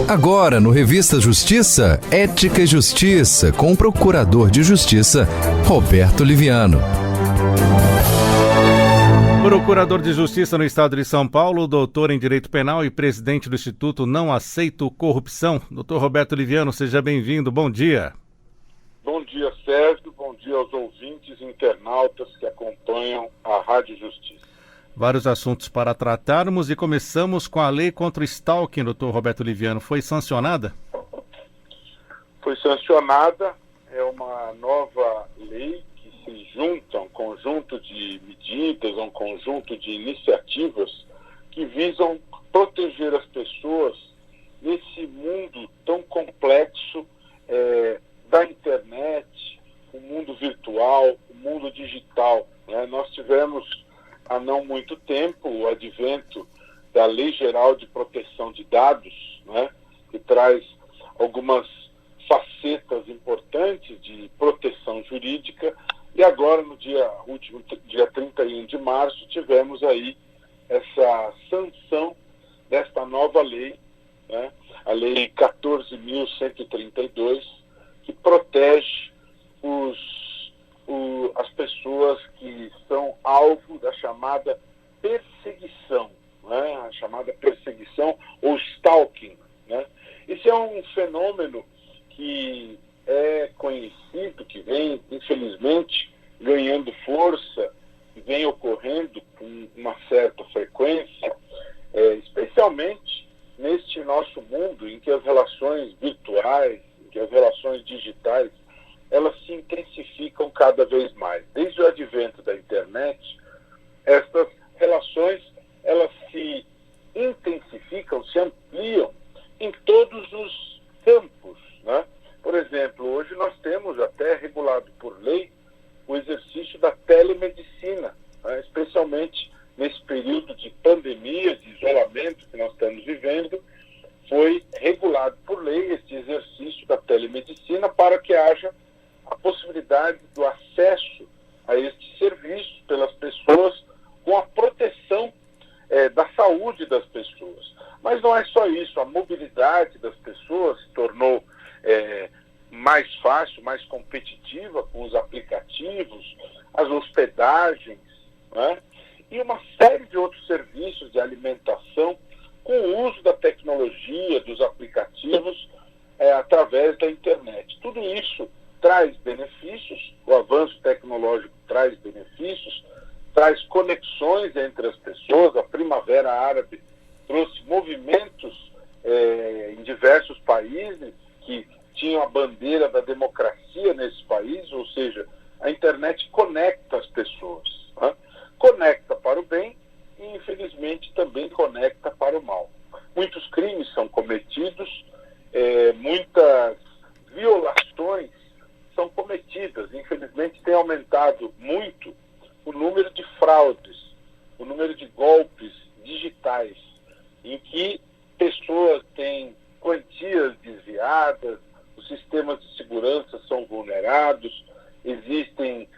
Agora, no Revista Justiça, Ética e Justiça, com o Procurador de Justiça, Roberto Liviano. Procurador de Justiça no Estado de São Paulo, doutor em Direito Penal e presidente do Instituto Não Aceito Corrupção. Doutor Roberto Liviano, seja bem-vindo. Bom dia. Bom dia, Sérgio. Bom dia aos ouvintes e internautas que acompanham a Rádio Justiça. Vários assuntos para tratarmos e começamos com a lei contra o stalking, doutor Roberto Liviano. Foi sancionada? Foi sancionada, é uma nova lei que se junta, um conjunto de medidas, um conjunto de iniciativas que visam proteger as pessoas nesse mundo tão complexo da internet, o mundo virtual, o mundo digital, né? Nós tivemos há não muito tempo o advento da Lei Geral de Proteção de Dados, né, que traz algumas facetas importantes de proteção jurídica, e agora no último dia 31 de março tivemos aí essa sanção desta nova lei, né, a Lei 14.132, que protege as pessoas que são alvo da chamada perseguição, né? A chamada perseguição ou stalking, né? Esse é um fenômeno que é conhecido, que vem, infelizmente, ganhando força, que vem ocorrendo com uma certa frequência, especialmente neste nosso mundo em que as relações virtuais, em que as relações digitais, elas se intensificam cada vez mais. Desde o advento da internet, essas relações, elas se intensificam, se ampliam em todos os campos, né? Por exemplo, hoje nós temos até regulado por lei o exercício da telemedicina, né? Especialmente nesse período de pandemia, de isolamento que nós estamos vivendo, foi regulado por lei esse exercício da telemedicina para que haja a possibilidade do acesso a este serviço pelas pessoas com a proteção da saúde das pessoas. Mas não é só isso, a mobilidade das pessoas se tornou mais fácil, mais competitiva com os aplicativos, as hospedagens, né? E uma série de outros serviços de alimentação com o uso da tecnologia, dos aplicativos, através da internet. Tudo isso traz benefícios, o avanço tecnológico traz benefícios, traz conexões entre as pessoas. A Primavera Árabe trouxe movimentos em diversos países que tinham a bandeira da democracia nesses países, ou seja, a internet conecta as pessoas, né? Conecta para o bem e, infelizmente, também conecta para o mal. Muitos crimes são cometidos, muitas violações são cometidas. Infelizmente, tem aumentado muito o número de fraudes, o número de golpes digitais, em que pessoas têm quantias desviadas, os sistemas de segurança são vulnerados, existem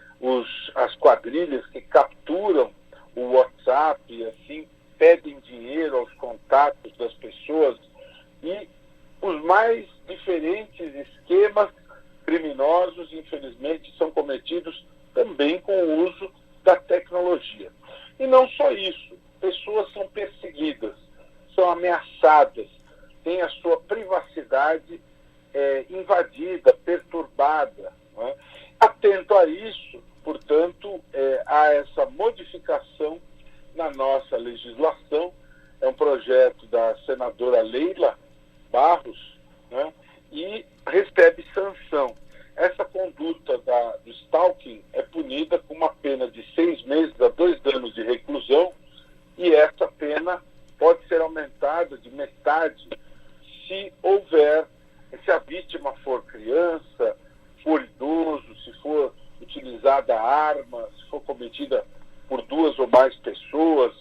as quadrilhas que capturam o WhatsApp e assim pedem dinheiro aos contatos das pessoas, e os mais diferentes esquemas criminosos, infelizmente, são cometidos também com o uso da tecnologia. E não só isso, pessoas são perseguidas, são ameaçadas, têm a sua privacidade invadida, perturbada, né? Atento a isso, portanto, há essa modificação na nossa legislação. É um projeto da senadora Leila Barros, né? E recebe sanção. Essa conduta do stalking é punida com uma pena de 6 meses a 2 anos de reclusão, e essa pena pode ser aumentada de metade se a vítima for criança, for idoso, se for utilizada arma, se for cometida por 2 ou mais pessoas,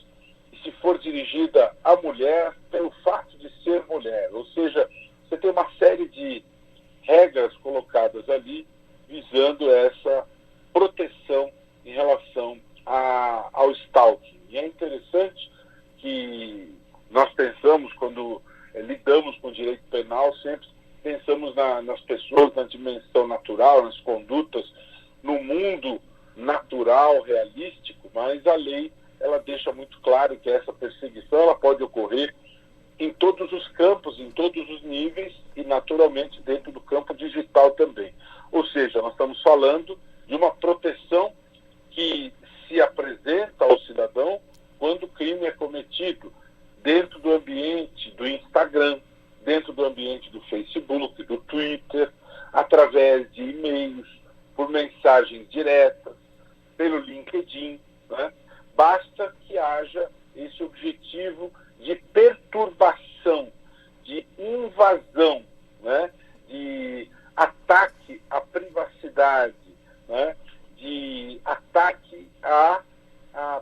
e se for dirigida a mulher pelo fato de ser mulher. Ou seja, você tem uma série de regras colocadas ali visando essa proteção em relação ao stalking. E é interessante que nós pensamos, quando lidamos com o direito penal, sempre pensamos nas pessoas, na dimensão natural, nas condutas, no mundo natural, realístico, mas a lei ela deixa muito claro que essa perseguição ela pode ocorrer em todos os campos, em todos os níveis e, naturalmente, dentro do campo digital também. Ou seja, nós estamos falando de uma proteção que se apresenta ao cidadão quando o crime é cometido dentro do ambiente do Instagram, dentro do ambiente do Facebook, do Twitter, através de e-mails, por mensagens diretas, pelo LinkedIn, né? Basta que haja esse objetivo de perturbação, de invasão, né? De ataque à privacidade, né? De ataque à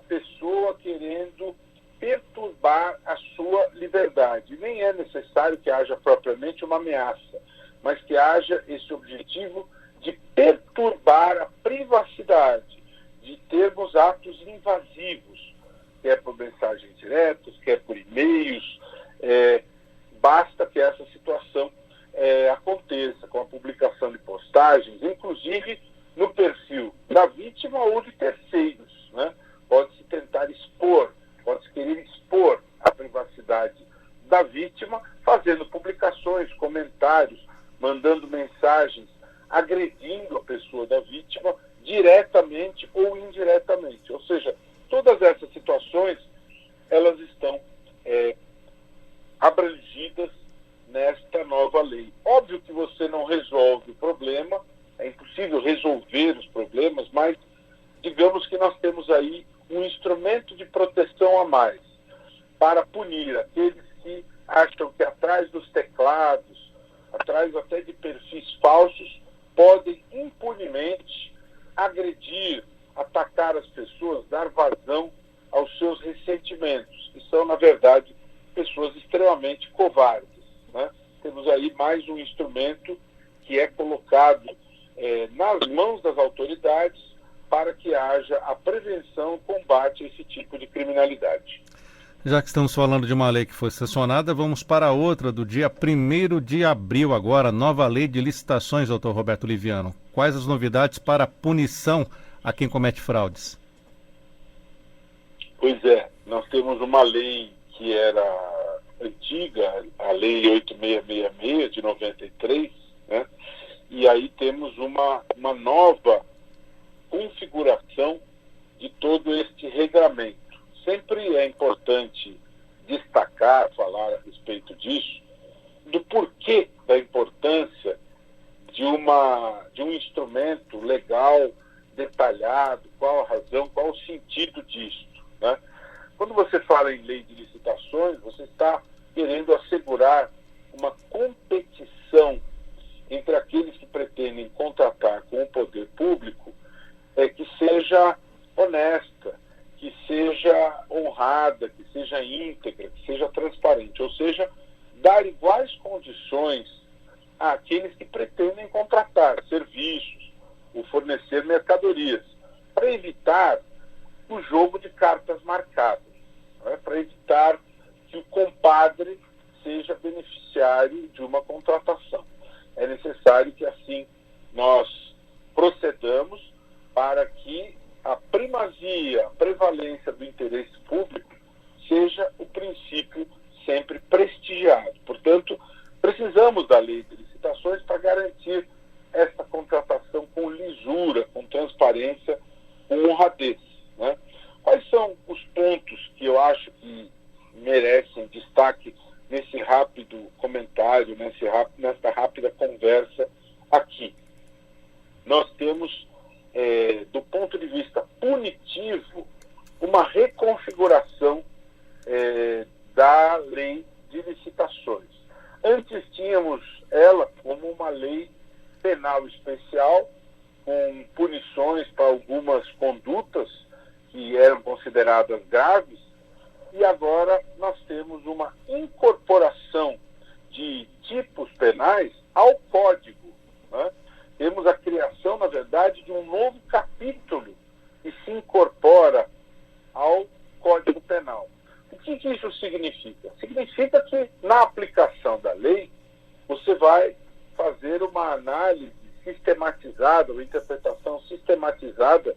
pessoa querendo perturbar a sua liberdade. Nem é necessário que haja propriamente uma ameaça, mas que haja esse objetivo de perturbar a privacidade, de termos atos invasivos, quer por mensagens diretas, quer por e-mails. Basta que essa situação aconteça com a publicação de postagens, inclusive no perfil da vítima ou de terceiros, né? Pode-se tentar expor, pode-se querer expor a privacidade da vítima, fazendo publicações, comentários, mandando mensagens, agredindo a pessoa da vítima diretamente ou indiretamente. Ou seja, todas essas situações, elas estão abrangidas nesta nova lei. Óbvio que você não resolve o problema, é impossível resolver os problemas, mas digamos que nós temos aí um instrumento de proteção a mais para punir aqueles que acham que atrás dos teclados, atrás até de perfis falsos, podem impunemente agredir, atacar as pessoas, dar vazão aos seus ressentimentos, que são, na verdade, pessoas extremamente covardes, né? Temos aí mais um instrumento que é colocado nas mãos das autoridades para que haja a prevenção e combate a esse tipo de criminalidade. Já que estamos falando de uma lei que foi sancionada, vamos para outra do dia 1º de abril agora, nova lei de licitações, doutor Roberto Liviano. Quais as novidades para a punição a quem comete fraudes? Pois é, nós temos uma lei que era antiga, a Lei 8666 de 93, né? E aí temos uma nova configuração de todo este regramento. Sempre é importante destacar, falar a respeito disso, do porquê da importância de um instrumento legal, detalhado, qual a razão, qual o sentido disto, né? Quando você fala em lei de licitações, você está querendo assegurar uma competição entre aqueles que pretendem contratar com o poder público, que seja honesta, que seja honrada, que seja íntegra, que seja transparente, ou seja, dar iguais condições àqueles que pretendem contratar serviços ou fornecer mercadorias, para evitar o jogo de cartas marcadas, né? Para evitar que o compadre seja beneficiário de uma contratação. É necessário que assim nós procedamos para que a primazia, a prevalência do interesse público seja o princípio sempre prestigiado. Portanto, precisamos da lei de licitações para garantir esta contratação com lisura, com transparência, com honradez, né? Quais são os pontos que eu acho que merecem destaque nesse rápido comentário, nessa rápida conversa aqui? Nós temos, do ponto de vista punitivo, uma reconfiguração da lei de licitações. Antes tínhamos ela como uma lei penal especial, com punições para algumas condutas que eram consideradas graves, e agora nós temos uma incorporação de tipos penais ao Código, né? Temos a criação, na verdade, de um novo capítulo que se incorpora ao Código Penal. O que isso significa? Significa que, na aplicação da lei, você vai fazer uma análise sistematizada, uma interpretação sistematizada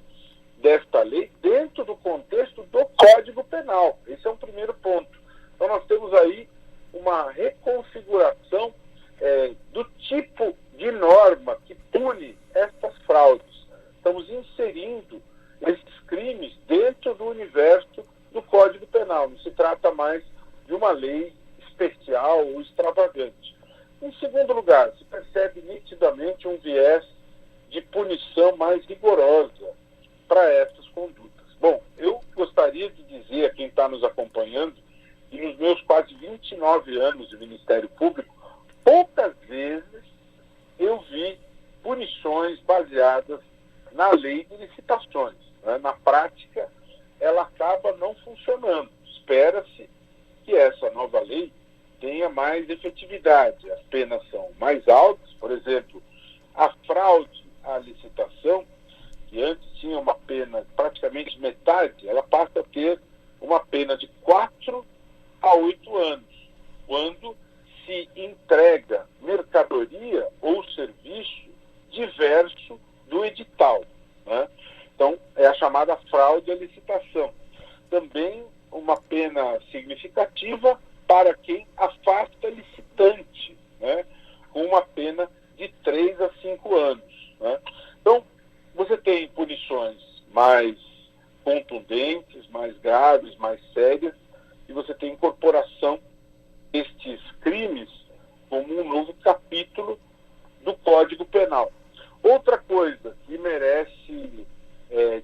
desta lei dentro do contexto do Código Penal. Esse é um primeiro ponto. Então, nós temos aí uma reconfiguração do tipo de norma que pune estas fraudes. Estamos inserindo esses crimes dentro do universo do Código Penal. Não se trata mais de uma lei especial ou extravagante. Em segundo lugar, se percebe nitidamente um viés de punição mais rigorosa para essas condutas. Bom, eu gostaria de dizer a quem está nos acompanhando que nos meus quase 29 anos de Ministério Público, poucas vezes eu vi punições baseadas na lei de licitações. Né? Na prática, ela acaba não funcionando. Espera-se que essa nova lei tenha mais efetividade. As penas são mais altas, por exemplo, a fraude à licitação, que antes tinha uma pena praticamente metade, ela passa a ter uma pena de 4 a 8 anos, quando se entrega mercadoria ou serviço diverso do edital. Né? Então, é a chamada fraude à licitação. Também uma pena significativa para quem afasta licitante, né? Com uma pena de 3 a 5 anos. Né? Então, você tem punições mais contundentes, mais graves, mais sérias, e você tem incorporação destes crimes como um novo capítulo do Código Penal. Outra coisa que merece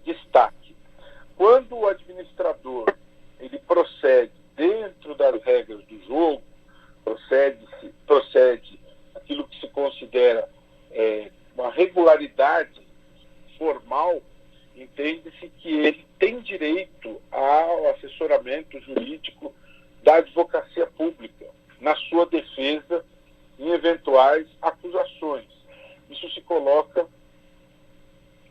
destaque: quando o administrador ele procede dentro das regras do jogo, procede aquilo que se considera uma regularidade formal, entende-se que ele tem direito ao assessoramento jurídico da advocacia pública na sua defesa em eventuais acusações. Isso se coloca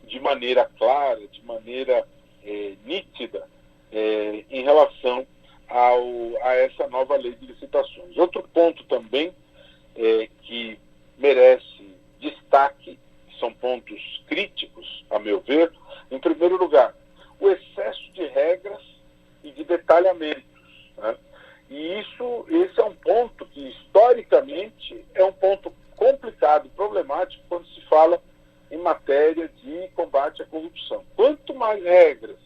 de maneira clara, de maneira nítida, em relação a essa nova lei de licitações. Outro ponto também que merece destaque, são pontos críticos, a meu ver. Em primeiro lugar, o excesso de regras e de detalhamentos. Né? E esse é um ponto que, historicamente, é um ponto complicado, problemático, quando se fala em matéria de combate à corrupção. Quanto mais regras,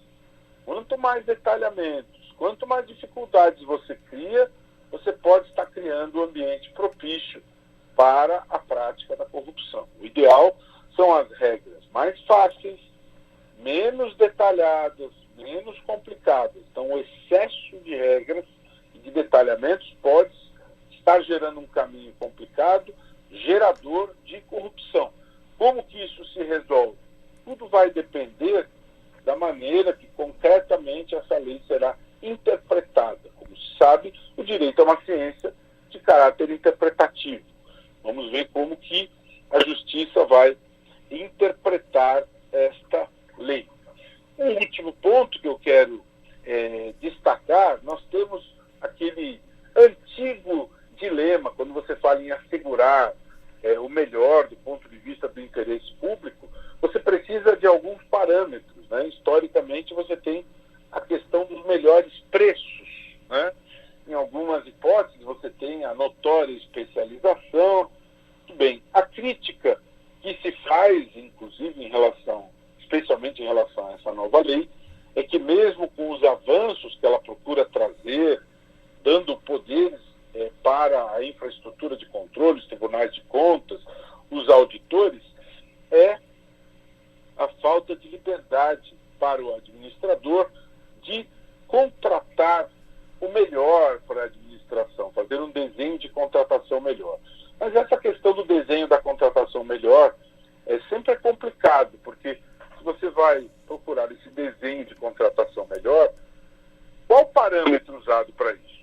quanto mais detalhamentos, quanto mais dificuldades você cria, você pode estar criando um ambiente propício para a prática da corrupção. O ideal são as regras mais fáceis, menos detalhadas, menos complicadas. Então, o excesso de regras e de detalhamentos pode estar gerando um caminho complicado, gerador de corrupção. Como que isso se resolve? Tudo vai depender da maneira que concretamente essa lei será interpretada. Como se sabe, o direito é uma ciência de caráter interpretativo. Vamos ver como que a justiça vai interpretar esta lei. Um último ponto que eu quero destacar: nós temos aquele antigo dilema, quando você fala em assegurar o melhor do ponto de vista do interesse público, você precisa de alguns parâmetros. Né? Historicamente, você tem a questão dos melhores preços. Né? Em algumas hipóteses, você tem a notória especialização. Muito bem, a crítica que se faz, inclusive, especialmente em relação a essa nova lei, é que mesmo com os avanços que ela procura trazer, dando poderes para a infraestrutura de controle, os tribunais de contas, os auditores, é a falta de liberdade para o administrador de contratar o melhor para a administração, fazer um desenho de contratação melhor. Mas essa questão do desenho da contratação melhor sempre é complicado, porque se você vai procurar esse desenho de contratação melhor, qual o parâmetro usado para isso?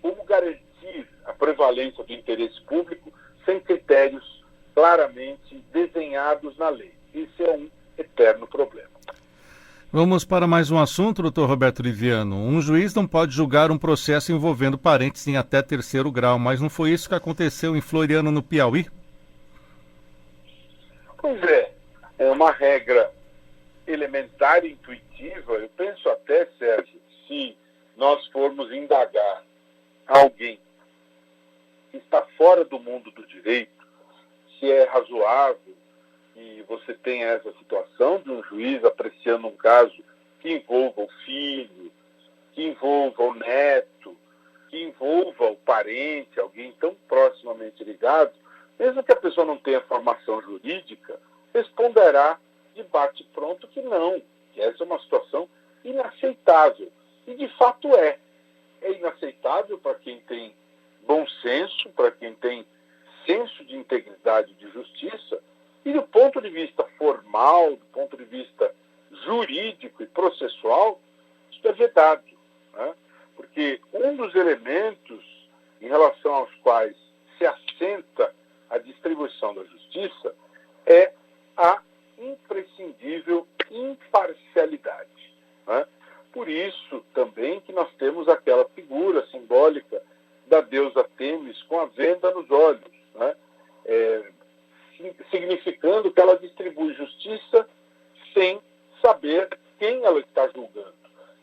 Como garantir a prevalência do interesse público sem critérios claramente desenhados na lei? Esse é um eterno problema. Vamos para mais um assunto, doutor Roberto Liviano. Um juiz não pode julgar um processo envolvendo parentes em até terceiro grau, mas não foi isso que aconteceu em Floriano, no Piauí? Pois é uma regra elementar e intuitiva. Eu penso até, Sérgio, se nós formos indagar alguém que está fora do mundo do direito, se é razoável que você tenha essa situação de um juiz apreciando um caso que envolva o filho, que envolva o neto, que envolva o parente, alguém tão proximamente ligado, mesmo que a pessoa não tenha formação jurídica, responderá de bate-pronto que não, que essa é uma situação inaceitável. E de fato é. É inaceitável para quem tem bom senso, para quem tem senso de integridade e de justiça, e do ponto de vista formal, do ponto de vista jurídico e processual, isso é vedado, né? Porque um dos elementos em relação aos quais se assenta a distribuição da justiça é a imprescindível imparcialidade, né? Por isso também que nós temos aquela figura simbólica da deusa Têmis com a venda nos olhos, né? Significando que ela distribui justiça sem saber quem ela está julgando,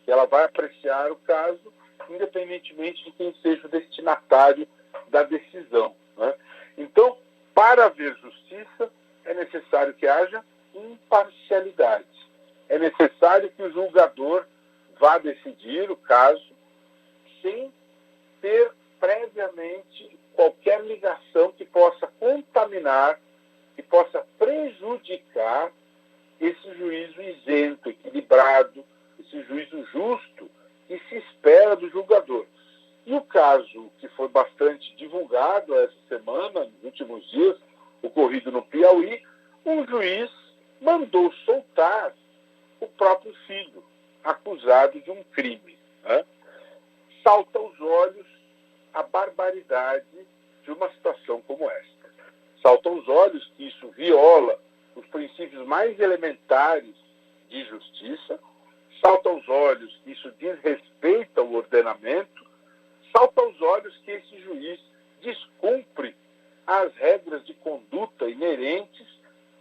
que ela vai apreciar o caso independentemente de quem seja o destinatário da decisão, né? Então, para haver justiça, é necessário que haja imparcialidade. É necessário que o julgador vá decidir o caso sem ter previamente qualquer ligação que possa contaminar, que possa prejudicar esse juízo isento, equilibrado, esse juízo justo que se espera do julgador. E o caso que foi bastante divulgado essa semana, nos últimos dias, ocorrido no Piauí, um juiz mandou soltar o próprio filho, acusado de um crime, né? Salta aos olhos a barbaridade de uma situação como esta. Salta aos olhos que isso viola os princípios mais elementares de justiça, salta aos olhos que isso desrespeita o ordenamento, salta aos olhos que esse juiz descumpre as regras de conduta inerentes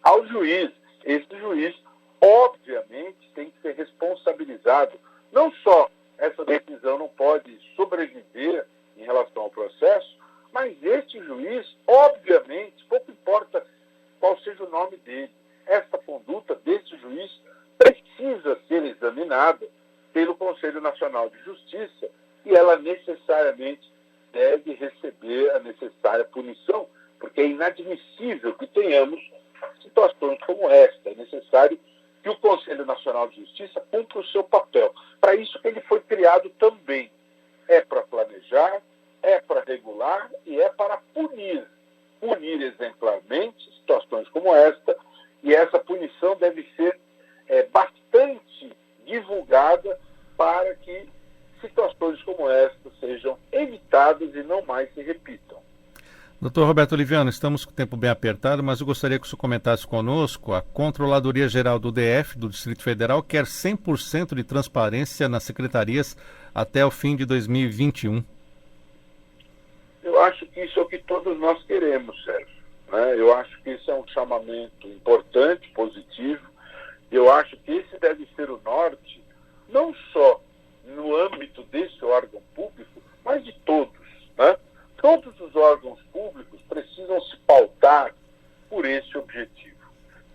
ao juiz. Esse juiz, obviamente, tem que ser responsabilizado. Não só essa decisão não pode sobreviver em relação ao processo, mas este juiz, obviamente, pouco importa qual seja o nome dele, esta conduta deste juiz precisa ser examinada pelo Conselho Nacional de Justiça e ela necessariamente deve receber a necessária punição, porque é inadmissível que tenhamos situações como esta. É necessário que o Conselho Nacional de Justiça cumpra o seu papel. Para isso que ele foi criado também. É para planejar, é para regular e é para punir. Punir exemplarmente situações como esta, e essa punição deve ser bastante divulgada para que situações como esta sejam evitadas e não mais se repitam. Doutor Roberto Liviano, estamos com o tempo bem apertado, mas eu gostaria que o senhor comentasse conosco. A Controladoria Geral do DF, do Distrito Federal, quer 100% de transparência nas secretarias até o fim de 2021. Eu acho que isso é o que todos nós queremos, Sérgio, né? Eu acho que isso é um chamamento importante, positivo. Eu acho que esse deve ser o norte, não só no âmbito desse órgão público, mas de todos, né? Todos os órgãos públicos precisam se pautar por esse objetivo.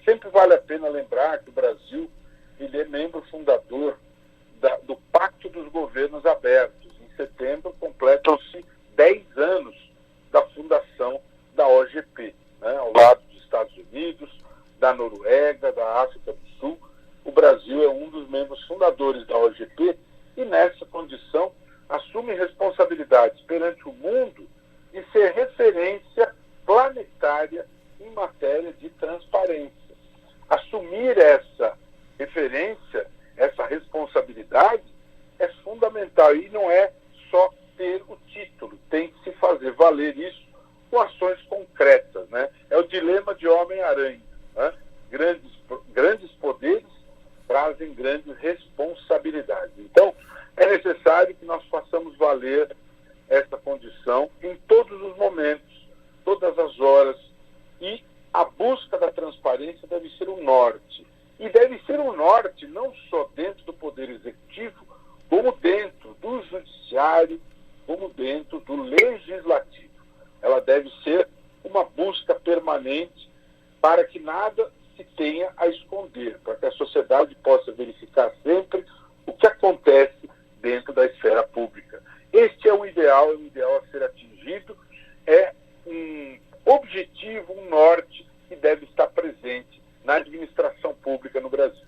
Sempre vale a pena lembrar que o Brasil ele é membro fundador do Pacto dos Governos Abertos. Em setembro completam-se 10 anos da fundação da OGP, né? Ao lado dos Estados Unidos, da Noruega, da África do Sul. O Brasil é um dos membros fundadores da OGP e, nessa condição, assume responsabilidades perante o mundo de ser referência planetária em matéria de transparência. Assumir essa referência, essa responsabilidade, é fundamental. E não é só ter o título, tem que se fazer valer isso com ações concretas, né? É o dilema de Homem-Aranha, né? Grandes poderes trazem grandes responsabilidades. Então, é necessário que nós façamos valer essa condição em todos os momentos, todas as horas, e a busca da transparência deve ser o norte. E deve ser um norte não só dentro do Poder Executivo, como dentro do Judiciário, como dentro do Legislativo. Ela deve ser uma busca permanente para que nada se tenha a esconder, para que a sociedade possa verificar sempre o que acontece dentro da esfera pública. Este é um ideal a ser atingido, é um objetivo, um norte que deve estar presente na administração pública no Brasil.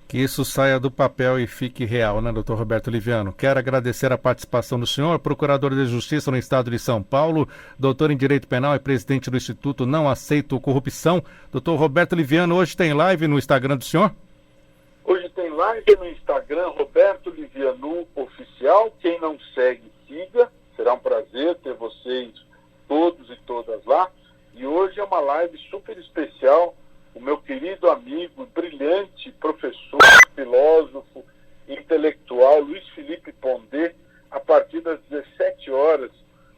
Que isso saia do papel e fique real, né, doutor Roberto Liviano? Quero agradecer a participação do senhor, procurador de Justiça no Estado de São Paulo, doutor em Direito Penal e presidente do Instituto Não Aceito Corrupção. Doutor Roberto Liviano, hoje tem live no Instagram do senhor? Hoje tem live no Instagram, Roberto Liviano Oficial. Quem não segue, siga. Será um prazer ter vocês todos e todas lá. E hoje é uma live super especial. O meu querido amigo, brilhante professor, filósofo, intelectual, Luiz Felipe Pondé, a partir das 17 horas,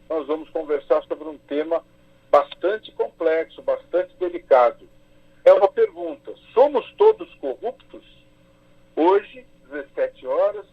nós vamos conversar sobre um tema bastante complexo, bastante delicado. É uma pergunta: somos todos corruptos? Hoje, 17 horas,